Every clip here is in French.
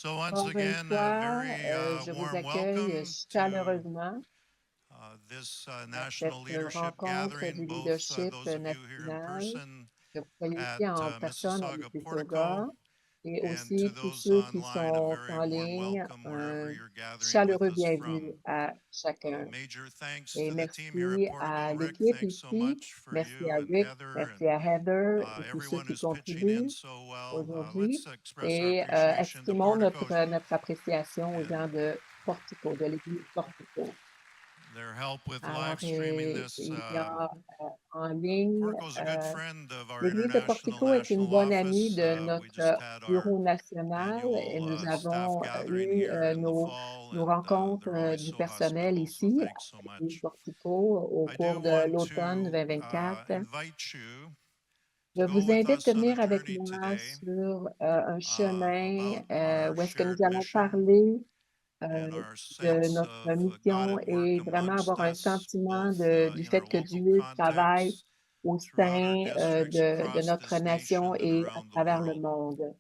So once Encore une again, a fois, very je vous warm accueille welcome to chaleureusement this à national cette leadership rencontre gathering, du both leadership those of you here in national, person que vous soyez at ici en personne à Mississauga Mississauga, Portico, et and to aussi tous those ceux qui online, a sont very en warm ligne, welcome wherever un you're gathering with chaleureux us from. bienvenue à chacun. Major thanks Et to the team here at merci à Portico. Rick, l'équipe thanks so ici, much for merci you à and Rick, Heather merci and à Heather et tous ceux everyone qui who's pitching in contribuent so well. aujourd'hui. Let's express our Et appreciation to exprimons Portico. notre appréciation aux And gens de Portico, de l'église Portico. their help with Alors, live streaming this. il y a en ligne, Portico's a good friend of our l'église de international Portico est une national bonne amie office. de We notre just had our bureau national et annual nous staff avons gathering eu here in the nos, fall, nos and rencontres they're always du so personnel hospitable. So ici à thanks so l'église much. Portico au I do cours de want l'automne to 2024. invite you Je to go vous with invite à us on a venir avec journey moi today sur un chemin about our où est-ce que nous shared allons mission parler and our de sense notre of God mission at work et vraiment amongst avoir un us, sentiment both du in our fait que local Dieu travaille context, au throughout our sein districts, de across notre this nation nation, and et à around the travers le world. monde.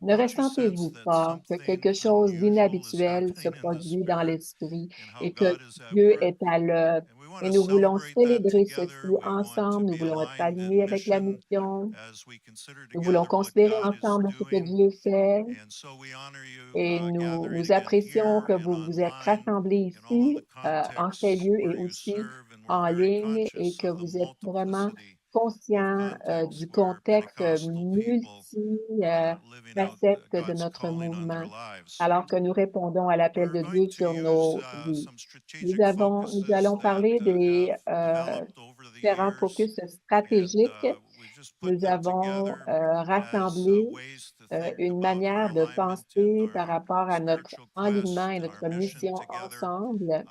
Ne Don't you sense ressentez-vous that pas que something quelque chose unusual is d'inhabituel se happening in the produit dans spirit l'esprit and how et que God is at Dieu work? est à l'œuvre? And we want Et to nous voulons celebrate that célébrer ceci together. We want to ensemble, nous be voulons être aligned alignés in avec la mission mission, as we consider nous voulons together what considérer God is ensemble ce que doing. Dieu fait And so we honor you et gathering nous again apprécions here que and vous vous êtes online rassemblés in all of ici the en ces contexts lieux et where you aussi serve. And we're en very ligne et conscious que of the vous êtes vraiment multiplicity of conscients contexts du where contexte Pentecostal people living out multi-facette de God's notre calling on their mouvement, lives. alors que nous répondons à l'appel We're de going Dieu to sur use nos vies. some strategic Nous focuses allons that parler have des developed over the différents years, focus and stratégiques. we just put Nous them avons together as rassemblé ways to think une about our manière de alignment and penser par our rapport à notre spiritual enlignement et quest, our notre mission mission together. ensemble.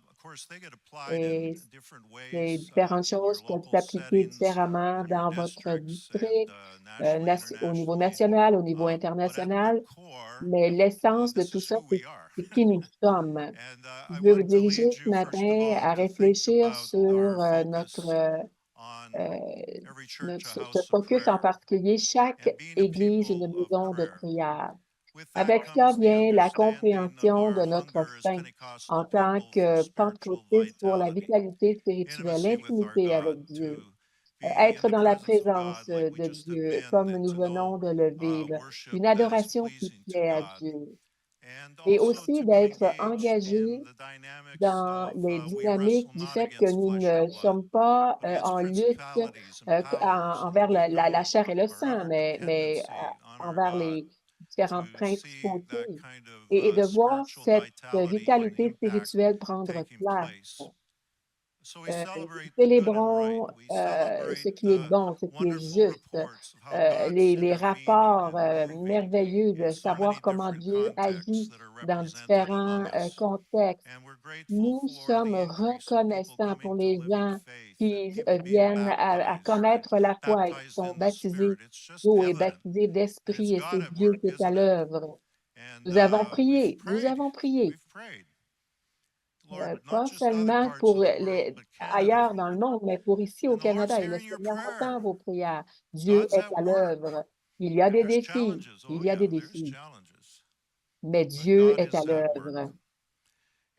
Of course, they get applied in Et different ces ways différentes in your choses peuvent local s'appliquer settings, différemment in your dans votre districts, and district, nationally, au niveau internationally. national, au niveau But at the international. core, Mais l'essence de this tout is ça, who we are. c'est qui nous sommes. And Je I veux vous want to diriger lead ce you, first of matin all, à to think réfléchir about our sur focus on every church, a ce house of focus en prayer, particulier, chaque and being a église, une people of maison de prayer. prière. With that Avec cela comes the vient la understanding of compréhension de our notre hunger as faim en Pentecostal tant people for que spiritual pentecôtistes pour la vitality, vitalité spirituelle, intimacy with our l'intimité God, avec to Dieu, be in être the dans la presence of God présence like we de just have Dieu, been, comme and nous to know venons de le vivre, worship une that is adoration qui pleasing to plaît à God, Dieu, and et also aussi to be d'être engaged in engagé the dynamics dans of les we wrestle dynamiques du not fait que against nous flesh and ne blood, sommes pas but against en lutte principalities and powers, and envers we la know chair et le our sang, utter mais dependency on our envers God les to différentes see that principautés kind of et de voir spiritual cette vitality and vitalité impact spirituelle prendre taking place. place. So we celebrate the good and right. Célébrons We ce celebrate qui est bon, ce qui est wonderful juste, reports of how God's les intervening rapports and moving merveilleux in de so savoir many comment different Dieu contexts agit that are dans represented différents among us. contextes. And we're grateful Nous for sommes the increase of people reconnaissants pour coming to les living gens faith and qui people being viennent à baptized and connaître la foi et qui baptized sont in the baptisés Spirit. It's just d'eau et evident baptisés that it's d'esprit, et God c'est at Dieu work, qui est à isn't it? l'œuvre. And Nous avons we've prié, nous prayed. avons prié. We've prayed. Lord, not Pas just other seulement parts pour of the world, but Canada. ailleurs dans le monde, mais pour ici au And the Lord's Canada. Et le hearing your Seigneur prayer. entend vos prières. Dieu God's est at à work. l'œuvre. Il y a des There's défis. challenges. Il Oh y a yeah, des there's défis. challenges. Mais But Dieu God est à is at work. l'œuvre.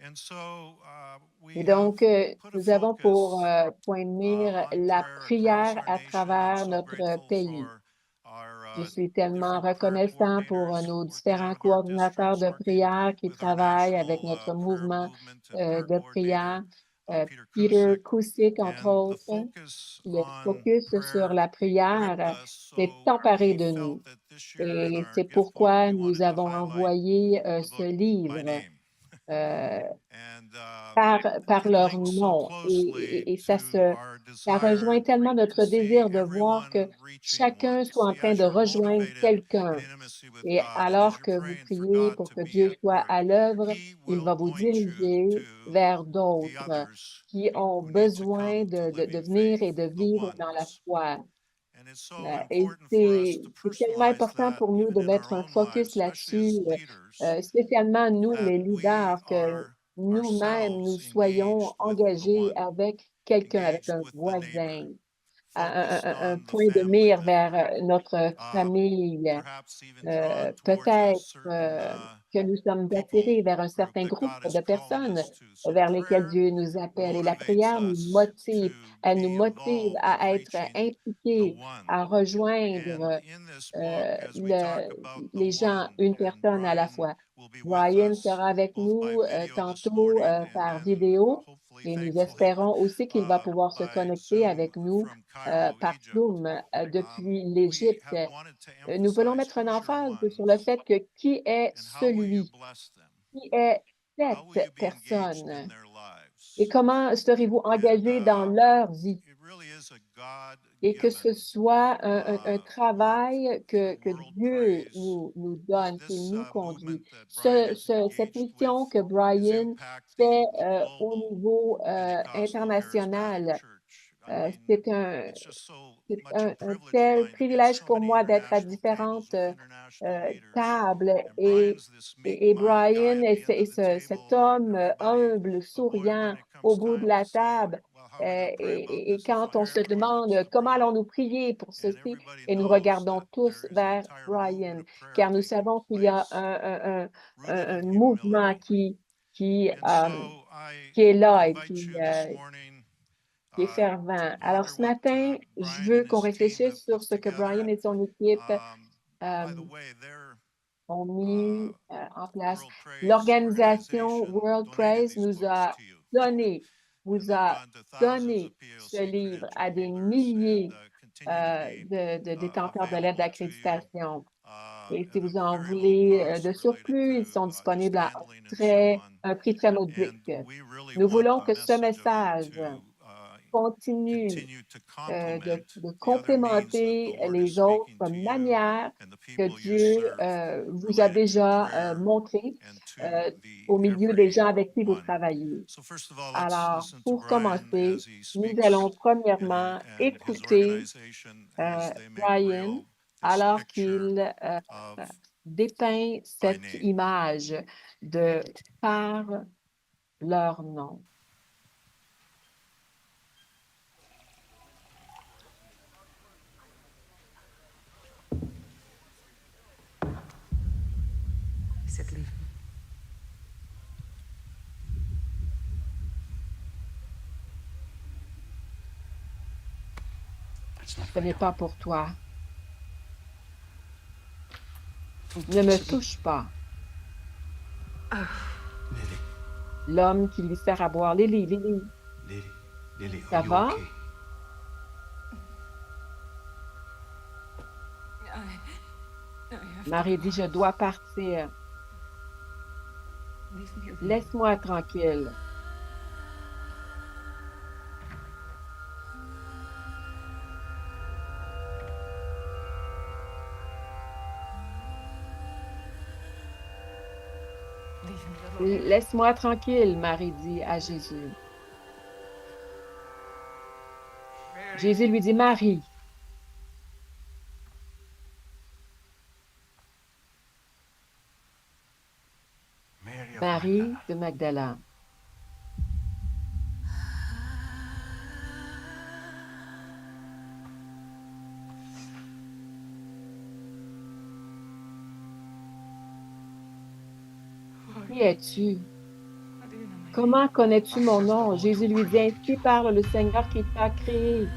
And so Et we have donc, put a nous avons pour focus point de mire on la prayer across prière our à nation, and travers so notre grateful pays. for our Je suis tellement different prayer reconnaissant pour coordinators nos working out différents of our coordinateurs districts, de working prière qui with our travaillent avec national notre prayer mouvement movement and prayer de prière. coordinator, Peter Peter Kusick. Kusick, entre And the autres. focus Le on focus sur prayer la gripped prière us, s'est so emparé we de felt nous. that this year in Et our c'est gift book pourquoi we nous wanted to avons highlight envoyé the ce book by livre name. euh, And par it leur links so nom. closely Et to our ça rejoint desire tellement to notre see désir de voir que everyone reaching one. chacun soit en See, train as de you're rejoindre motivated in quelqu'un. intimacy with Et God, and as alors you're que vous praying for priez God pour to que be Dieu at soit work, à l'œuvre, He il will va vous point you diriger to vers the d'autres others qui ont who need to besoin come to de living venir et faith, de the vivre dans la ones. foi. And it's so Et important for us to c'est tellement personalize important that pour nous even de in our mettre un own lives, focus especially là-dessus, as leaders, spécialement nous, that les we leaders, que are nous-mêmes, nous ourselves soyons engaged with the engagés one, avec quelqu'un, avec engaged un with the neighbor, voisin, un on the point de family mire that vers, we're notre famille. perhaps even drawn towards a Peut-être, certain que nous sommes people attirés vers un group certain that groupe God is de calling personnes us to. So vers lesquelles prayer Dieu nous appelle et la motivates prière nous us motive. to Elle nous be motive involved in à être reaching the impliqués, one. à And rejoindre, in this book, as we talk about the les gens, one, une and personne à la Brian fois. will be with Brian us sera avec both by nous, video this tantôt, morning and par then vidéo hopefully, et nous thankfully, espérons aussi qu'il va pouvoir se by connecter Zoom avec nous, from Cairo, par Egypt. Zoom, depuis We l'Égypte. have wanted to Nous voulons emphasize mettre un who's your emphase one sur le fait que qui est and how will you celui, bless them? qui est How will you cette be engaged in personne their et lives? comment serez-vous And engagés dans leur vie it really is a et que ce God-given soit un work travail through que world Dieu praise. nous donne, qu'il This nous movement conduit. that Brian is Cette engaged with mission que is Brian fait impacting the au global niveau Pentecostal charismatic international, church. I mean, it's just so c'est much a un privilege of tel mine to get privilège so pour many moi d'être à international tables différentes with international leaders. tables And Brian's this meek-minded guy Brian at the end of the cet table, and homme everybody humble, avoid souriant when it au comes bout de time to la say, table. well, how are we going to pray about this? Et He'll quand say, on se everybody demande looks to comment Brian. allons-nous prier pour And ceci, everybody et nous knows regardons that tous there is an vers entire movement Brian, of prayer car nous taking savons qu'il y a place rooted un in mouvement humility. qui, And so qui est là et invite you this morning qui est to fervent. Alors ponder ce what matin, je Brian veux and qu'on his team réfléchisse have sur put ce que Brian together. et son équipe By the way, their ont mis en place. World Praise L'organisation organization World donated Praise these books to you. donné, And vous they've a gone to thousands donné of ce POC livre credential à des holders and milliers continue to be de détenteurs de lettres available to you d'accréditation. Et si at a vous en very low voulez cost de related surplus, ils to sont just disponibles à handling and so on. un prix très And modique. we really Nous want voulons the que ce message of it message to continue continue to complement de the other means that the complémenter Lord is les autres speaking to you manières and the que people you Dieu serve vous a related to déjà prayer montrées and to the au milieu des every gens avec qui vous one. travaillez. So first of all, let's Alors, listen to pour Brian commencer, as he nous speaks allons premièrement and his écouter organization as they make Brian real this alors picture qu'il of dépeint by cette name. image de par leur nom. Cette livre. Ce n'est pas pour toi. Ne me touche pas. L'homme qui lui sert à boire. Lily, ça va? Marie dit, je dois partir. Laisse-moi tranquille. Laisse-moi tranquille, Marie dit à Jésus. Jésus lui dit, Marie. Marie de Magdala. Qui es-tu? Comment connais-tu mon nom? Jésus lui dit, ainsi parle le Seigneur qui t'a créé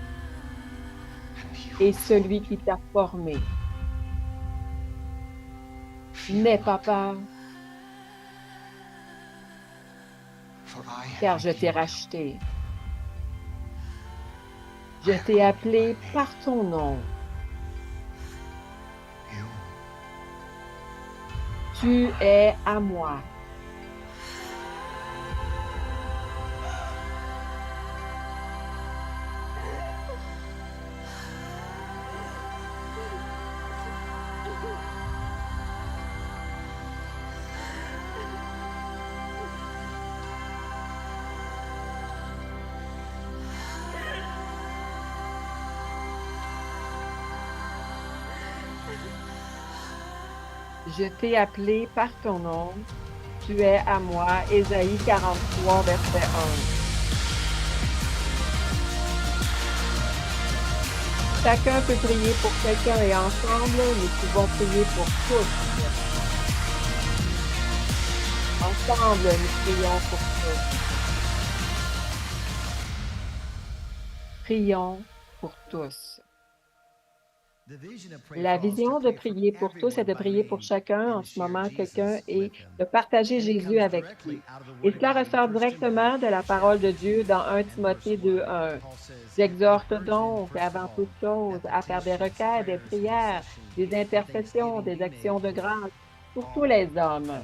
et celui qui t'a formé. N'aie pas peur, car je t'ai racheté. Je t'ai appelé par ton nom. Tu es à moi. Je t'ai appelé par ton nom. Tu es à moi. Ésaïe 43, verset 1. Chacun peut prier pour quelqu'un et ensemble, nous pouvons prier pour tous. Ensemble, nous prions pour tous. Prions pour tous. La vision de prier pour tous est de prier pour chacun en ce moment, quelqu'un, et de partager Jésus avec lui. Et cela ressort directement de la parole de Dieu dans 1 Timothée 2:1. J'exhorte donc, avant toute chose, à faire des requêtes, des prières, des intercessions, des actions de grâce pour tous les hommes.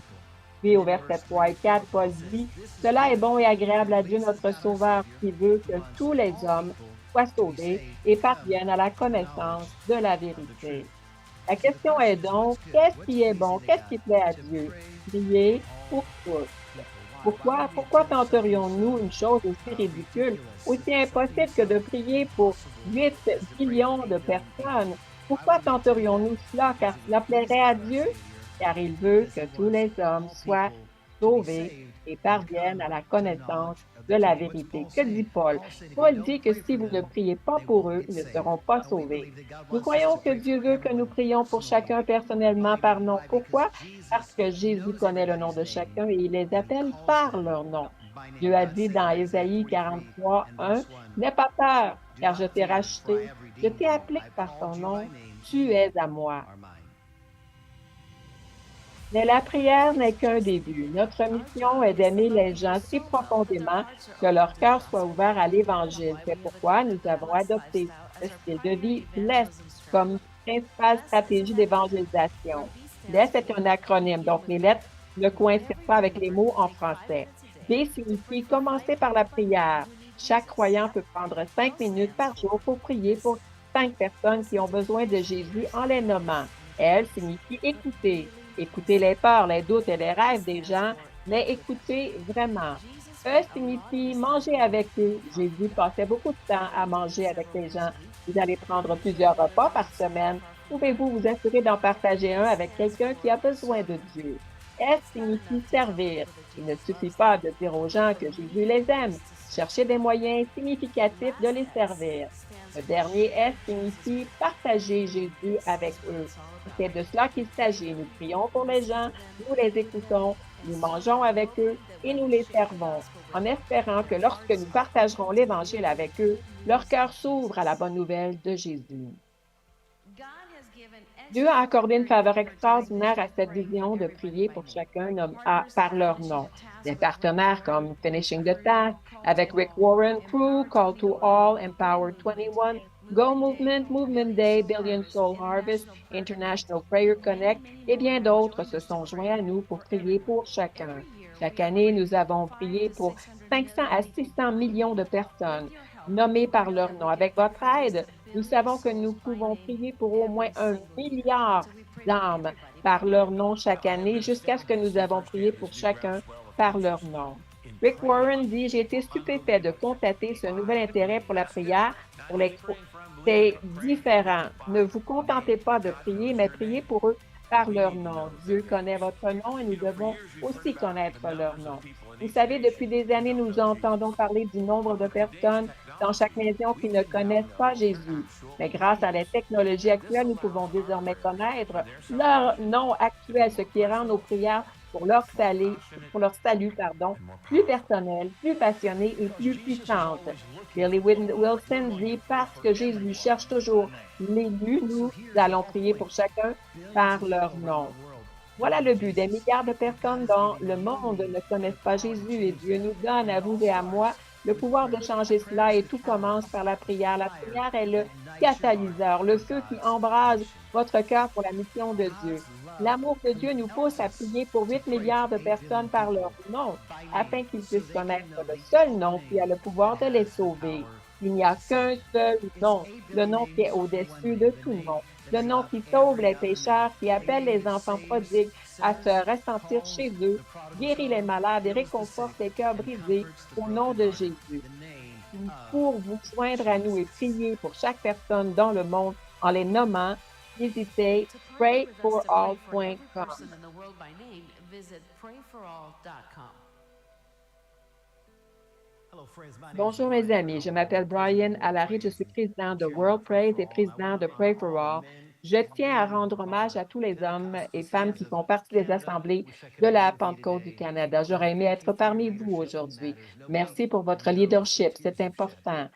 Puis au verset 3 et 4, Paul dit, cela est bon et agréable à Dieu notre Sauveur qui veut que tous les hommes soient sauvés et parviennent à la connaissance de la vérité. La question est donc, qu'est-ce qui est bon? Qu'est-ce qui plaît à Dieu? Prier pour tous. Pourquoi tenterions-nous une chose aussi ridicule, aussi impossible que de prier pour 8 millions de personnes? Pourquoi tenterions-nous cela? Car cela plairait à Dieu? Car il veut que tous les hommes soient sauvés et parviennent à la connaissance de la vérité. Que dit Paul? Paul dit que si vous ne priez pas pour eux, ils ne seront pas sauvés. Nous croyons que Dieu veut que nous prions pour chacun personnellement par nom. Pourquoi? Parce que Jésus connaît le nom de chacun et il les appelle par leur nom. Dieu a dit dans Ésaïe 43:1, n'aie pas peur, car je t'ai racheté, je t'ai appelé par ton nom, tu es à moi. Mais la prière n'est qu'un début. Notre mission est d'aimer les gens si profondément que leur cœur soit ouvert à l'Évangile. C'est pourquoi nous avons adopté le style de vie LESS comme principale stratégie d'évangélisation. LESS est un acronyme, donc les lettres ne coïncident pas avec les mots en français. B signifie commencer par la prière. Chaque croyant peut prendre 5 minutes par jour pour prier pour 5 personnes qui ont besoin de Jésus en les nommant. L signifie écouter. Écouter les peurs, les doutes et les rêves des gens, mais écouter vraiment. E signifie manger avec eux. Jésus passait beaucoup de temps à manger avec les gens. Vous allez prendre plusieurs repas par semaine. Pouvez-vous vous assurer d'en partager un avec quelqu'un qui a besoin de Dieu? S signifie servir. Il ne suffit pas de dire aux gens que Jésus les aime. Cherchez des moyens significatifs de les servir. Le dernier S signifie partager Jésus avec eux. C'est de cela qu'il s'agit. Nous prions pour les gens, nous les écoutons, nous mangeons avec eux et nous les servons, en espérant que lorsque nous partagerons l'Évangile avec eux, leur cœur s'ouvre à la bonne nouvelle de Jésus. Dieu a accordé une faveur extraordinaire à cette vision de prier pour chacun par leur nom. Des partenaires comme Finishing the Task, avec Rick Warren, Crew, Call to All, Empower 21, Go Movement, Movement Day, Billion Soul Harvest, International Prayer Connect et bien d'autres se sont joints à nous pour prier pour chacun. Chaque année, nous avons prié pour 500 à 600 millions de personnes nommées par leur nom. Avec votre aide, nous savons que nous pouvons prier pour au moins 1 milliard d'âmes par leur nom chaque année jusqu'à ce que nous avons prié pour chacun par leur nom. Rick Warren dit, j'ai été stupéfait de constater ce nouvel intérêt pour la prière pour les c'est différent. Ne vous contentez pas de prier, mais priez pour eux par leur nom. Dieu connaît votre nom et nous devons aussi connaître leur nom. Vous savez, depuis des années, nous entendons parler du nombre de personnes dans chaque maison qui ne connaissent pas Jésus. Mais grâce à la technologie actuelle, nous pouvons désormais connaître leur nom actuel, ce qui rend nos prières pour leur salut, plus personnelles, plus passionnées et plus puissantes. Billy Wilson dit, parce que Jésus cherche toujours l'élu, nous allons prier pour chacun par leur nom. Voilà le but. Des milliards de personnes dans le monde ne connaissent pas Jésus et Dieu nous donne, à vous et à moi, le pouvoir de changer cela et tout commence par la prière. La prière est le catalyseur, le feu qui embrase votre cœur pour la mission de Dieu. L'amour de Dieu nous pousse à prier pour 8 milliards de personnes par leur nom, afin qu'ils puissent connaître le seul nom qui a le pouvoir de les sauver. Il n'y a qu'un seul nom, le nom qui est au-dessus de tout nom. Le nom qui sauve les pécheurs, qui appelle les enfants prodigues à se ressentir chez eux, guérit les malades et réconforte les cœurs brisés au nom de Jésus. Pour vous joindre à nous et prier pour chaque personne dans le monde en les nommant, visitez prayforall.com. Bonjour mes amis, je m'appelle Brian Alary, je suis président de World Praise et président de Pray for All. Je tiens à rendre hommage à tous les hommes et femmes qui font partie des assemblées de la Pentecôte du Canada. J'aurais aimé être parmi vous aujourd'hui. Merci pour votre leadership, c'est important.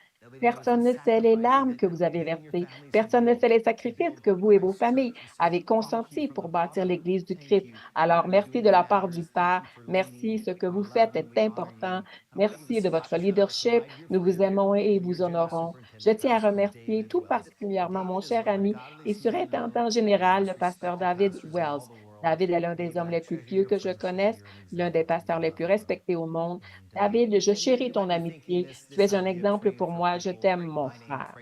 Personne ne sait les larmes que vous avez versées. Personne ne sait les sacrifices que vous et vos familles avez consentis pour bâtir l'Église du Christ. Alors, merci de la part du Père. Merci, ce que vous faites est important. Merci de votre leadership. Nous vous aimons et vous honorons. Je tiens à remercier tout particulièrement mon cher ami et surintendant général, le pasteur David Wells. David est l'un des hommes les plus pieux que je connaisse, l'un des pasteurs les plus respectés au monde. David, je chéris ton amitié. Tu es un exemple pour moi. Je t'aime, mon frère.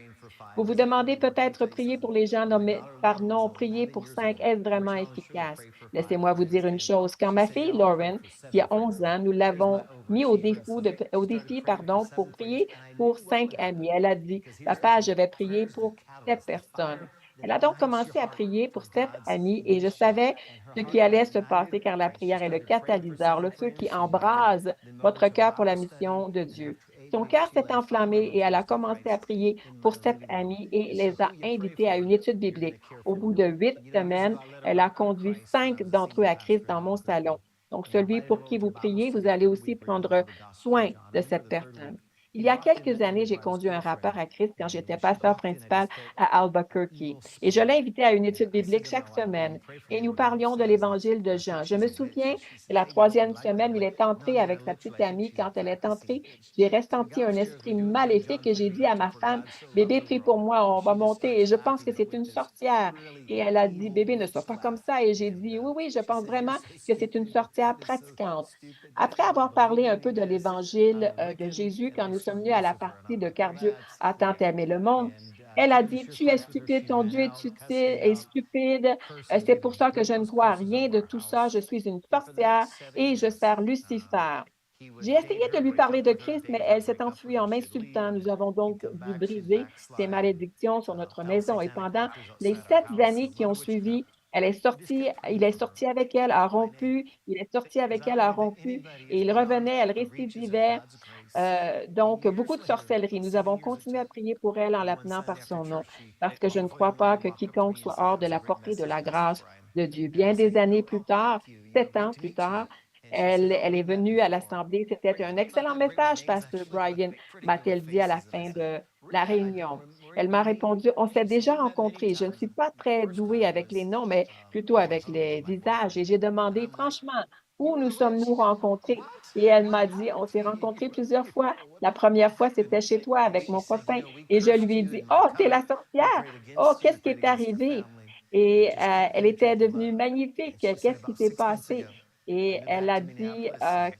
Vous vous demandez peut-être prier pour les gens nommés par nom, prier pour 5, est-ce vraiment efficace? Laissez-moi vous dire une chose. Quand ma fille Lauren, qui a 11 ans, nous l'avons mis au défi, pardon, pour prier pour 5 amis. Elle a dit, Papa, je vais prier pour 7 personnes. Elle a donc commencé à prier pour 7 amis et je savais ce qui allait se passer car la prière est le catalyseur, le feu qui embrase votre cœur pour la mission de Dieu. Son cœur s'est enflammé et elle a commencé à prier pour 7 amis et les a invités à une étude biblique. Au bout de 8 semaines, elle a conduit 5 d'entre eux à Christ dans mon salon. Donc, celui pour qui vous priez, vous allez aussi prendre soin de cette personne. Il y a quelques années, j'ai conduit un rappeur à Christ quand j'étais pasteur principal à Albuquerque et je l'ai invité à une étude biblique chaque semaine et nous parlions de l'évangile de Jean. Je me souviens que la troisième semaine, il est entré avec sa petite amie. Quand elle est entrée, j'ai ressenti un esprit maléfique et j'ai dit à ma femme, bébé, prie pour moi, on va monter et je pense que c'est une sorcière. Et elle a dit, bébé, ne sois pas comme ça. Et j'ai dit, oui, oui, je pense vraiment que c'est une sorcière pratiquante. Après avoir parlé un peu de l'évangile de Jésus, quand nous sommes venus à la partie de Car Dieu a tant aimé le monde, elle a dit, tu es stupide, ton Dieu est stupide, c'est pour ça que je ne crois à rien de tout ça, je suis une sorcière et je sers Lucifer. J'ai essayé de lui parler de Christ, mais elle s'est enfuie en m'insultant. Nous avons donc dû briser ces malédictions sur notre maison. Et pendant les 7 années qui ont suivi, il est sorti avec elle, a rompu, il est sorti avec elle, a rompu, et il revenait, elle récidivait. Donc, beaucoup de sorcellerie. Nous avons continué à prier pour elle en l'appelant par son nom, parce que je ne crois pas que quiconque soit hors de la portée de la grâce de Dieu. Bien des années plus tard, 7 ans plus tard, elle est venue à l'Assemblée. C'était un excellent message, Pasteur Brian, m'a-t-elle dit à la fin de la réunion. Elle m'a répondu, on s'est déjà rencontrés. Je ne suis pas très douée avec les noms, mais plutôt avec les visages. Et j'ai demandé, franchement, où nous sommes-nous rencontrés? Et elle m'a dit, on s'est rencontrés plusieurs fois. La première fois, c'était chez toi avec mon copain. Et je lui ai dit, oh, t'es la sorcière. Oh, qu'est-ce qui est arrivé? Et elle était devenue magnifique. Qu'est-ce qui s'est passé? Et elle a dit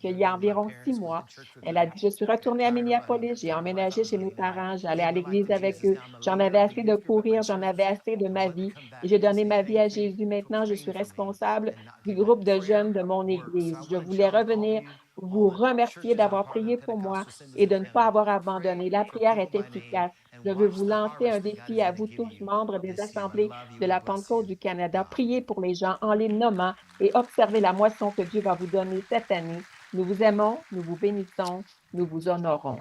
qu'il y a environ 6 mois, elle a dit, je suis retournée à Minneapolis, j'ai emménagé chez mes parents, j'allais à l'église avec eux, j'en avais assez de courir, j'en avais assez de ma vie et j'ai donné ma vie à Jésus. Maintenant, je suis responsable du groupe de jeunes de mon église. Je voulais revenir vous remercier d'avoir prié pour moi et de ne pas avoir abandonné. La prière est efficace. Je veux vous lancer un défi à vous tous, membres des assemblées de la Pentecôte du Canada. Priez pour les gens en les nommant et observez la moisson que Dieu va vous donner cette année. Nous vous aimons, nous vous bénissons, nous vous honorons.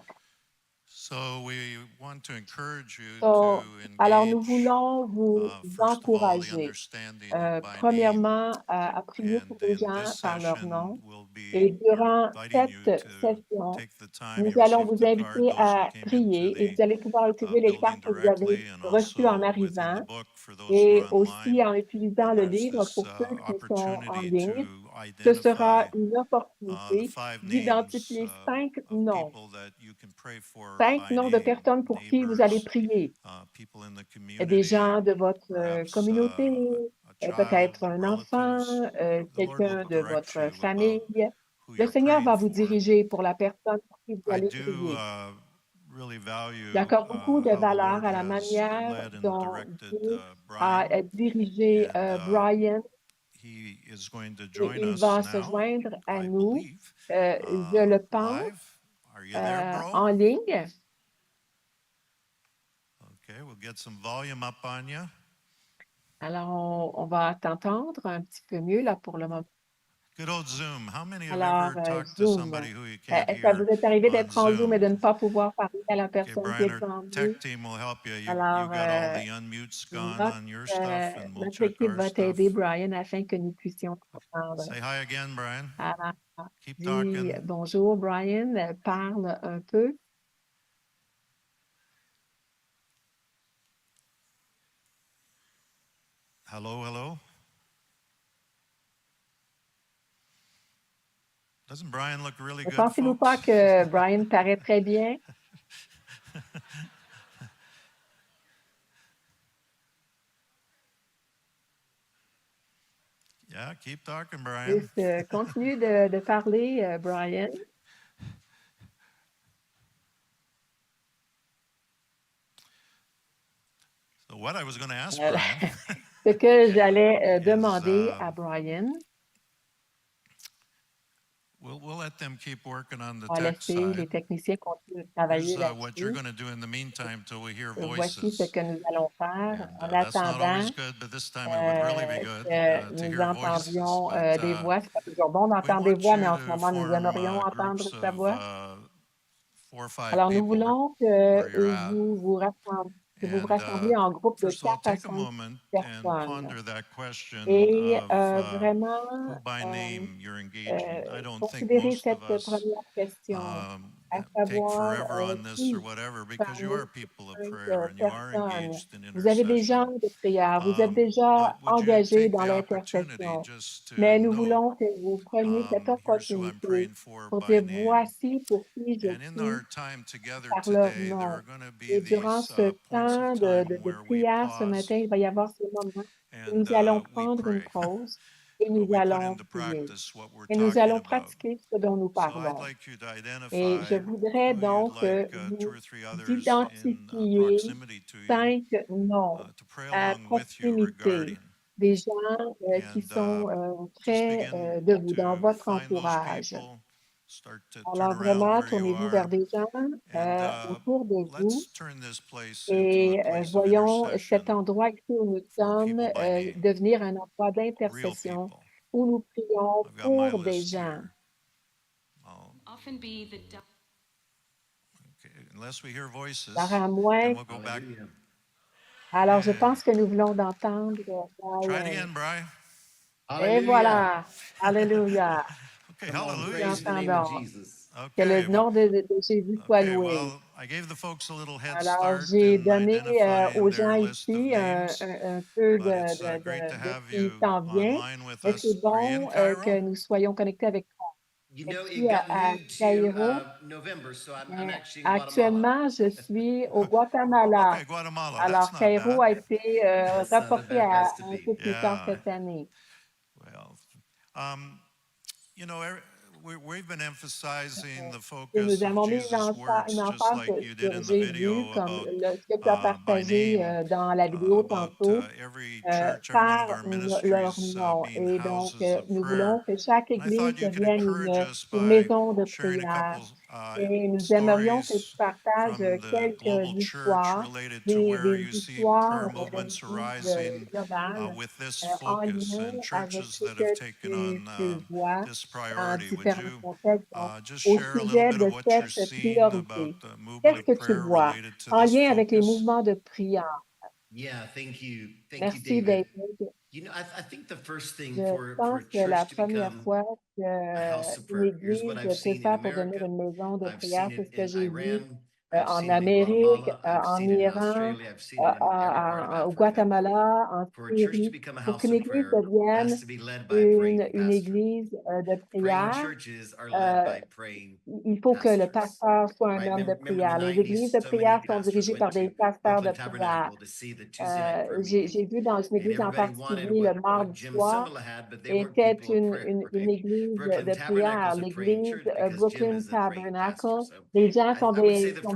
So we want to encourage you So, to alors, nous engage, voulons vous first of all, the encourager, understanding of by name. premièrement, à prier And pour les in this gens par leur session, nom. we'll be Et durant inviting you cette to session, take the time. nous You allons received vous the card, inviter those who à came into prier et the vous allez pouvoir utiliser les building cartes que vous avez directly, and reçues en also within arrivant the book for those who et are aussi online. en utilisant And le there's livre this pour ceux qui sont en opportunity to ligne. Ce identify sera une the opportunité 5 names d'identifier 5 noms, people that you can pray for 5 noms de name, personnes pour qui vous allez neighbors, prier. people in the Des community, gens de votre perhaps communauté, a child, peut-être un enfant, relatives. The Lord will quelqu'un de direct votre you about famille. who Le you're Seigneur praying va vous for. diriger pour la personne pour qui vous I allez do prier. really value J'accorde beaucoup de how the valeur Lord à la has manière led and dont directed Dieu a Brian, dirigé and Brian he is going to et join il us va se now, joindre à I nous, believe, je le pense, live. Are you there, bro? en ligne. Okay, we'll get some volume up on you. Alors, on va t'entendre un petit peu mieux là pour le moment. Good old Zoom. How many have Alors, ever talked to Zoom. somebody who you can't Est-ce que ça hear vous est arrivé on d'être en Zoom et Zoom? de ne pas pouvoir parler à la Okay, personne qui Brian, est our devant vous? tech team will help you. You Alors, got all the unmutes gone notre, on your stuff, and we'll notre check équipe our va stuff. t'aider, Brian, afin que nous puissions t'entendre. Say hi again, Brian. Alors, Keep dis talking. bonjour, Brian, parle un peu. Hello, hello. Doesn't Brian look really Ne good, pensez-vous pas folks? que Brian paraît très bien? Yeah, keep talking, Brian. Juste, continue de parler, Brian. So what I was going to ask Voilà. Brian Ce que j'allais is, demander à Brian, we'll let them keep working on the on va tech laisser side. les techniciens continuer de travailler Here's what you're là-dessus. going to do in the meantime till we hear Voici ce voices. que nous allons faire And en that's not attendant always good, but this time it would really be good que to nous hear voices. entendions But des voix. C'est pas toujours bon we d'entendre des want voix, you mais en ce to moment, nous form aimerions entendre groups sa of voix. 4 or 5 Alors, nous people voulons where you're que at. vous And rassembliez en groupe de first of all, 4 à take a 5 moment and personnes. ponder that question Et of vraiment, who by name you're engaging. I don't think considérez most of cette us première question, à take savoir forever on this qui or whatever, because you parmi are people of 5 prayer and you are personnes, engaged in vous avez des gens intercession. de prière, vous êtes déjà But would you engagés take dans the opportunity l'intercession, just to mais nous note, voulons que vous preniez cette here's who I'm opportunité praying for pour by dire name. voici pour qui je And in prie our time together par leur today, there nom. are going to be Et durant these ce points temps of de time where we prière ce pause matin, il va y avoir ce moment où and nous allons we prendre une pray. pause et nous We put allons into prier. practice what we're Et nous talking allons about. pratiquer ce dont nous So I'd parlons. like you to Et je identify voudrais who you'd donc like que 2 vous or 3 others in identifiez proximity to you 5 noms to pray à along with you proximité, regarding. des gens qui And sont just près begin de vous, dans to votre find those entourage. people, start to turn Alors around vraiment, where you tournez-vous vers are, des gens and autour de vous let's turn this place into et a place of voyons cet intercession endroit ici où nous for sommes people by name, devenir un endroit real d'intercession people. où nous prions I've got my pour des list gens. here. Often be the Okay, unless we hear voices, Alors, à moins. then we'll go back. Alors, je Yeah. pense que nous voulons d'entendre Try it Brian. again, Brian. Et voilà. Alléluia. Okay, Nous hallelujah. entendons. Que Okay, le nom de Jésus soit okay, loué. well, I gave the folks a little head Alors, start j'ai in donné aux identifying gens their list of ici names, un peu but it's great to de have ce qui you s'en vient. online with Mais us. c'est Are you in bon Cairo? que nous soyons connectés avec toi. You Je know, suis it got à moved to Cairo, November, so I'm mais actually in Guatemala. actuellement, je suis au Guatemala. Okay, Guatemala. Alors, That's not Cairo bad. a été That's not a reporté bad place à to un be. peu plus tard Yeah. cette année. Well, you know, we've been emphasizing the Et focus nous avons of mis Jesus' une words, just emphase like you did sur in the Jésus, video comme about ce que tu as by partagé name, dans la vidéo about tantôt, every church, every one of par our leur ministries nom. being Et donc, houses of nous prayer. voulons que chaque And I église thought you could devienne encourage us une by maison de sharing a prière. couple Et nous aimerions que tu stories partages from the quelques global church histoires, related to where you des see histoires prayer de movements l'Église arising globale with this en focus lien and avec churches ce that que have taken tu vois this dans priority. Would différents you contextes. Donc, just au share a little sujet bit de of what you're cette seeing about priorité, the movement qu'est-ce of que tu prayer vois related to en this lien avec les focus? mouvements de prière? Yeah, thank you, Merci, David. David. You know, I think the first thing Je for a pense que la church to première become fois a house of qu'une prayer. Here's église what I've peut seen in faire pour devenir America. une maison de I've prière, seen c'est it ce que in j'ai vu Iran. I've en seen it in Amérique, Guatemala. I've en seen it in Iran, Australia. I've seen it in every part of au Africa. Guatemala, en For a church to Syrie. become a Pour house qu'une of église prayer, it devienne has to be led by a praying une pastor. église de Praying prière, churches are led euh, by praying il faut que le pastors. pasteur soit un Right? homme de Remember in prière. the Les églises 90s, de so many prière sont pastors dirigées went par des to pasteurs de Brooklyn prière. Tabernacle to see the Tuesday night prayer J'ai meetings. vu dans une And église en everybody wanted particulier le what mardi Jim soir, Cymbala had, but they weren't était people of prayer. une Okay? église Brooklyn de Tabernacle prière, is a praying l'église church because Jim Brooklyn is a praying pastor. Tabernacle. So Les gens sont I would say the sont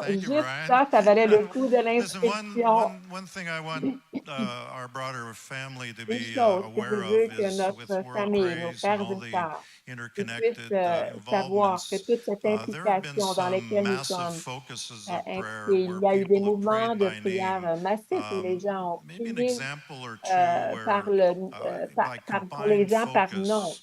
Alors, Thank you, juste Brian. ça valait le coup de Listen, l'inscription. one thing I want our broader family to Une be chose que je aware veux of que is with notre World famille, nos Praise and frères all et the sœurs, ils interconnected puissent savoir que involvements. toute cette There have been implication dans some laquelle nous massive sommes focuses of prayer impliqués, where il y a eu des people have mouvements prayed de by prière name. massifs où les gens ont Maybe an prié example or two par where le, by pour les combined gens par nom. focus,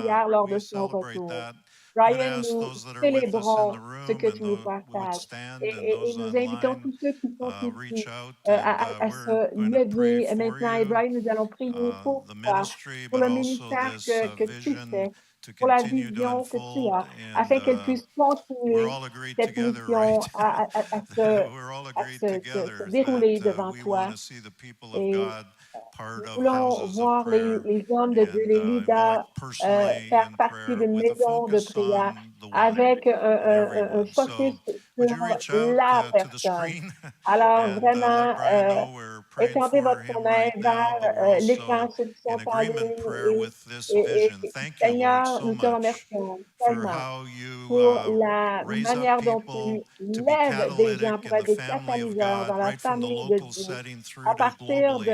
prière lors we de son celebrate retour. that. I'm going to Brian, ask nous those that are with us in the célébrons ce room que and tu nous who would partages stand et, and et- et those nous invitons online, tous ceux qui sont reach ici out à, and à we're se going to pray lever for maintenant. Et you, Brian, nous allons prier the toi, ministry, pour but le also ministère this que tu vision fais pour la continue to vision que tu unfold. as, afin qu'elle puisse We're continuer all agreed cette together, mission right? à se, We're all à agreed se, se- together se dérouler that devant we toi. want to see the people of Et God part nous of voulons houses of voir prayer les hommes de Dieu, and les involved leaders, personally faire in partie prayer d'une with a maison de focus prière on the one, avec on un everyone. So focus would you sur reach out la to the personne. screen Alors, and vraiment, let Brian know we're praying étendez for votre him main right now, but we're vers l'écran, also ceux qui in sont en agreement ligne. prayer with this Et vision. Thank you, Lord, Seigneur, so nous te much remercions for tellement how you pour la raise up manière dont people tu to be lèves des gens catalytic pour in être the des family of catalyseurs dans God, la right from the famille de local Dieu, setting à through to partir globally,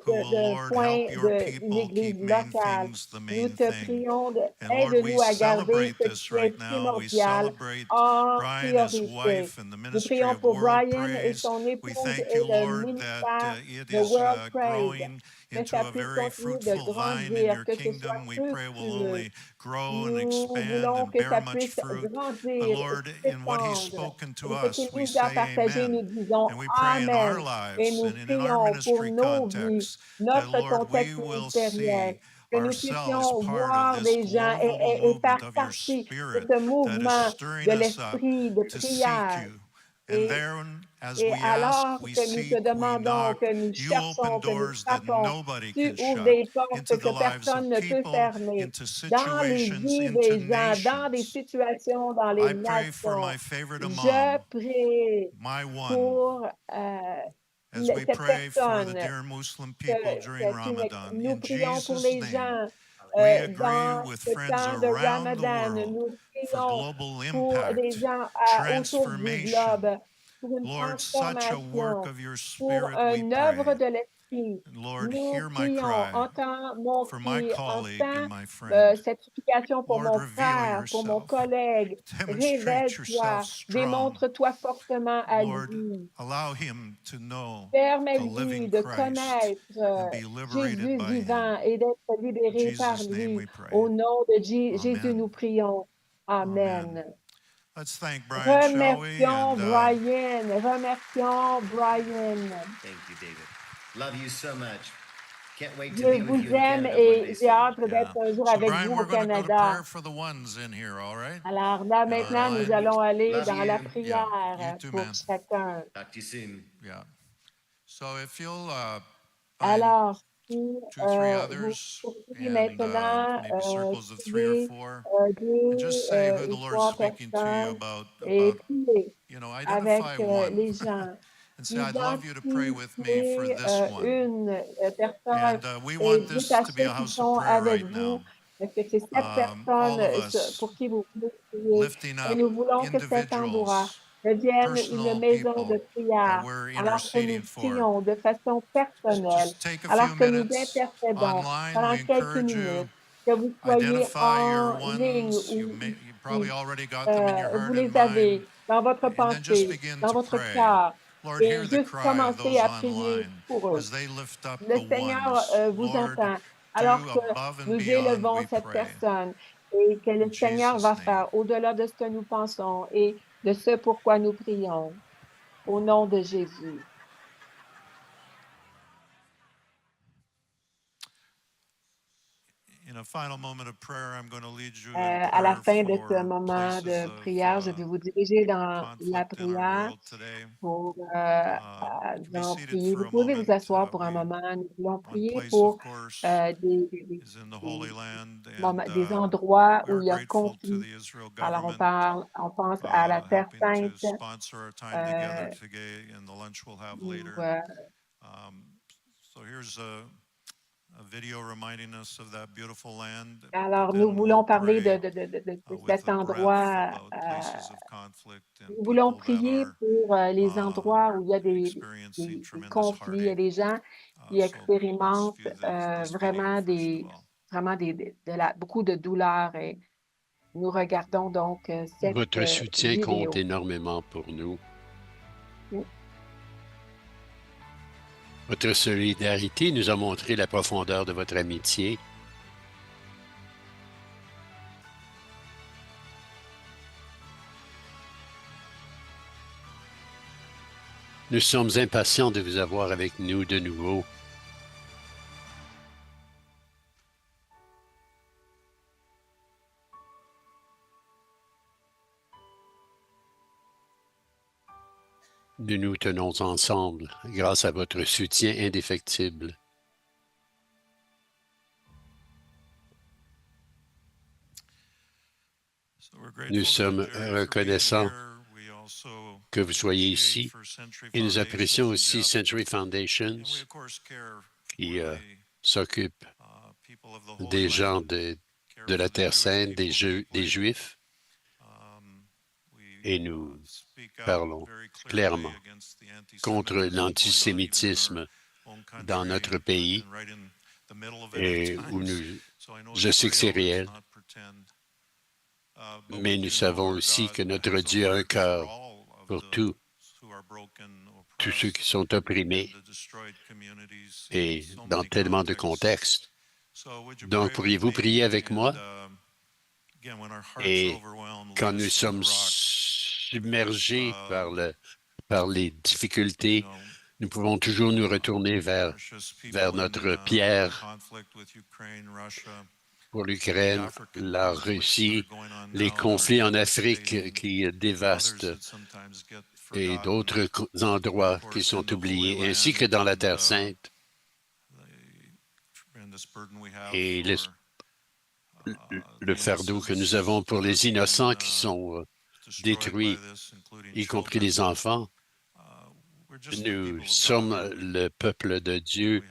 who will, d'un Lord, point help your de people l'Église keep main locale. things the Nous main te thing. prions, And Lord, we aide-nous à garder celebrate ce this qui est right now. We primordial celebrate en Brian, his priorité. wife, and the Nous ministry prions of pour World Brian et Praise. son We épouse thank et you, le Lord, that ministère it de is World Praise. growing Que into ça a puisse very continuer de fruitful vine in grandir, your que ce soit kingdom. We pray will fructueux. only grow and Nous expand voulons and que bear ça much puisse fruit. But grandir, Lord, in what he's s'étendre. spoken to Et ce us, qu'il we nous a say partagé, nous amen. disons And we pray in our Amen. Et lives nous and in our prions pour ministry nos vies, context that, notre Lord, we contexte will ministériel, see que nous ourselves puissions part of voir this des gens global et movement faire of your partie de spirit ce that is mouvement stirring de us up l'esprit de to seek prière. you. And Et, then, as et we ask, alors we que nous te seek, we demandons, knock, que nous you open cherchons, que nous doors that frappons, nobody tu can ouvres shut des portes into the que lives of personne ne peut people, fermer into dans les situations, vies into des gens, dans des nations. situations, dans les I pray for nations. my favorite Je imam, prie my one, pour as we cette pray for the personne dear Muslim people during que tu me... Ramadan. Nous In prions pour Jesus' les name, gens we agree dans with ce friends temps de around the Ramadan. world Nous for prions global pour des impact, gens autour du transformation. globe, pour une Lord, such a work transformation, of your pour spirit, we une œuvre pray. de l'Esprit. And Lord, Nous hear my prions, cry entends mon for my cri, colleague and entends my friend. cette supplication pour Lord, mon reveal frère, pour mon yourself. collègue. Demonstrate yourself Révèle-toi, strong. démontre-toi fortement à Lord, lui. allow him to know the Permets-lui living de Christ connaître and be liberated Jésus by him. vivant et d'être In libéré par Jesus' name lui. we pray. Au nom de Jésus, Amen. nous prions. Amen. Amen. Let's thank Brian, shall we? Remercions Brian. Remercions Brian. Thank you, David. Love you so much. Can't wait to Je be with vous you in aime Canada one et day j'ai soon. hâte Yeah. d'être un jour So, avec Brian, vous we're au going to go to Canada. prayer for the ones in here, all right? Alors là, maintenant, nous Brian, allons aller love dans la you. You prière too, pour man. chacun. Talk to you soon. Yeah. So if you'll find Alors, si 2 or 3 vous others pourriez and maintenant maybe circles of 3 or trouver 4, and 2 just say who the ou Lord's 3 speaking to you personnes et prier avec identify one les gens. and say, I'd love you to pray with me for Identifiez this one. une personne And we et want dites à this to be ceux a qui house of sont prayer avec right vous now. que c'est cette All personne of us pour qui vous pouvez prier. lifting Et up nous voulons que cet endroit individuals, devienne une personal maison de people that prière, we're alors que nous interceding for. prions de façon personnelle, Just take a few alors que nous minutes intercédons online. pendant We quelques encourage you. minutes, que vous soyez Identify your en ligne ones. ou You probably ici. already got them in your Vous heart and les mind. avez dans votre And then just pensée, begin dans to votre pray. cœur, Lord, et hear the juste cry of commencer those à prier online pour eux. as they lift up Le the Seigneur ones. vous Lord, entend do alors que above and nous beyond, élevons we cette pray. personne et que le In Seigneur Jesus' va name. faire au-delà de ce que nous pensons et de ce pourquoi nous prions. Au nom de Jésus. In a final moment of prayer, I'm going to lead you in À la prayer fin de ce for moment places de of prière, je vais vous diriger dans la conflict in our prière world today. pour Be disons, seated prier. for Vous a pouvez moment. vous asseoir pour un moment. Nous voulons One prier place, pour of course, is in the Holy des Land, and des endroits où we're il y a grateful to conflit. the Israel Alors, government on pense à la Terre helping to Sainte, sponsor our time together today and the lunch we'll have où, later. So here's a video reminding us of that beautiful land. alors, But nous then voulons we'll parler pray de with cet a endroit. breath about places of conflict and Nous voulons people that prier are pour les endroits où il y a experiencing des tremendous conflits. Il y a heartache. des gens qui So let's expérimentent view this video vraiment first of all. beaucoup de douleur. Et nous regardons donc cette Votre soutien compte vidéo. énormément pour nous. Mm. Votre solidarité nous a montré la profondeur de votre amitié. Nous sommes impatients de vous avoir avec nous de nouveau. Nous nous tenons ensemble grâce à votre soutien indéfectible. Nous sommes reconnaissants que vous soyez ici et nous apprécions aussi Century Foundations qui s'occupe des gens de la Terre Sainte, des Juifs, et nous parlons clairement contre l'antisémitisme dans notre pays et où je sais que c'est réel, mais nous savons aussi que notre Dieu a un cœur pour tous ceux qui sont opprimés et dans tellement de contextes. Donc, pourriez-vous prier avec moi? Et quand nous sommes submergés par les difficultés, nous pouvons toujours nous retourner vers notre pierre pour l'Ukraine, la Russie, les conflits en Afrique qui dévastent et d'autres endroits qui sont oubliés, ainsi que dans la Terre Sainte. Et le fardeau que nous avons pour les innocents qui sont détruits, y compris les enfants. Nous sommes le peuple de Dieu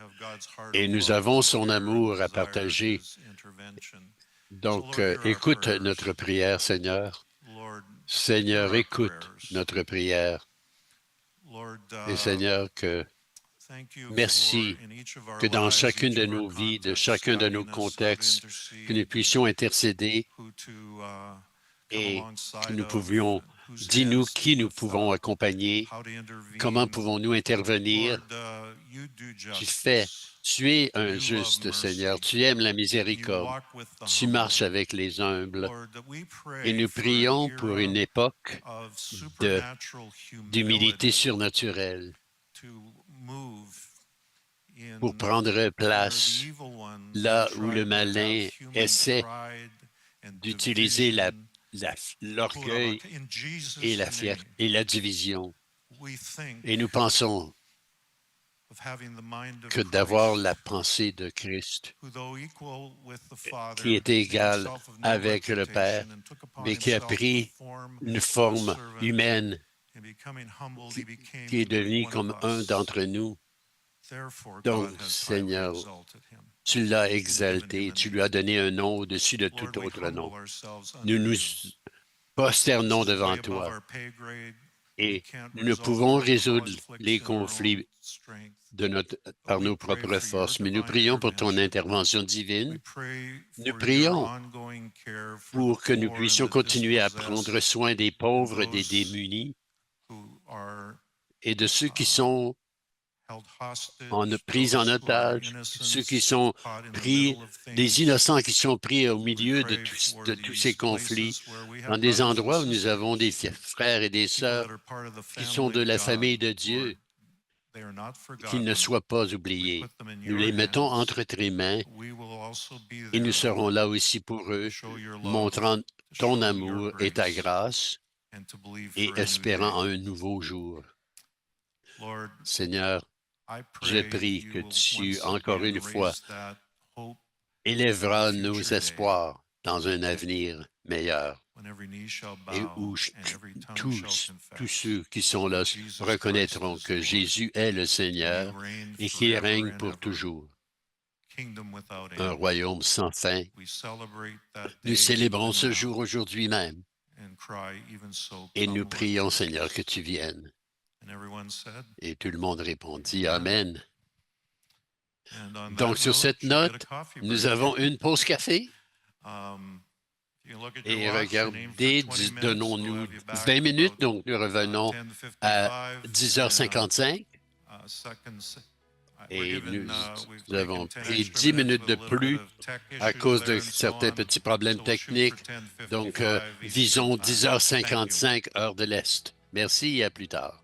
et nous avons son amour à partager. Donc, écoute notre prière, Seigneur. Seigneur, écoute notre prière. Et Seigneur, merci que dans chacune de nos vies, de chacun de nos contextes, que nous puissions intercéder et que nous pouvions, dis-nous qui nous pouvons accompagner, comment pouvons-nous intervenir. Tu es un juste Seigneur, tu aimes la miséricorde, tu marches avec les humbles et nous prions pour une époque d'humilité surnaturelle pour prendre place là où le malin essaie d'utiliser l'orgueil et la division. Et nous pensons que d'avoir la pensée de Christ, qui est égal avec le Père, mais qui a pris une forme humaine, qui est devenu comme un d'entre nous. Donc, Seigneur, tu l'as exalté, tu lui as donné un nom au-dessus de tout autre nom. Nous nous prosternons devant toi et nous ne pouvons résoudre les conflits par nos propres forces, mais nous prions pour ton intervention divine. Nous prions pour que nous puissions continuer à prendre soin des pauvres, des démunis et de ceux qui sont pris en otage, ceux qui sont pris, des innocents qui sont pris au milieu de tous ces conflits, dans des endroits où nous avons des frères et des sœurs qui sont de la famille de Dieu, qu'ils ne soient pas oubliés. Nous les mettons entre tes mains et nous serons là aussi pour eux, montrant ton amour et ta grâce et espérant un nouveau jour. Seigneur, je prie que tu, encore une fois, élèveras nos espoirs dans un avenir meilleur et où tous ceux qui sont là reconnaîtront que Jésus est le Seigneur et qu'il règne pour toujours. Un royaume sans fin. Nous célébrons ce jour aujourd'hui même et nous prions, Seigneur, que tu viennes. Et tout le monde répondit Amen. Donc, sur cette note, nous avons une pause café. Et regardez, donnons-nous 20 minutes, donc nous revenons à 10h55. Et nous avons pris 10 minutes de plus à cause de certains petits problèmes techniques. Donc, visons 10h55, heure de l'Est. Merci et à plus tard.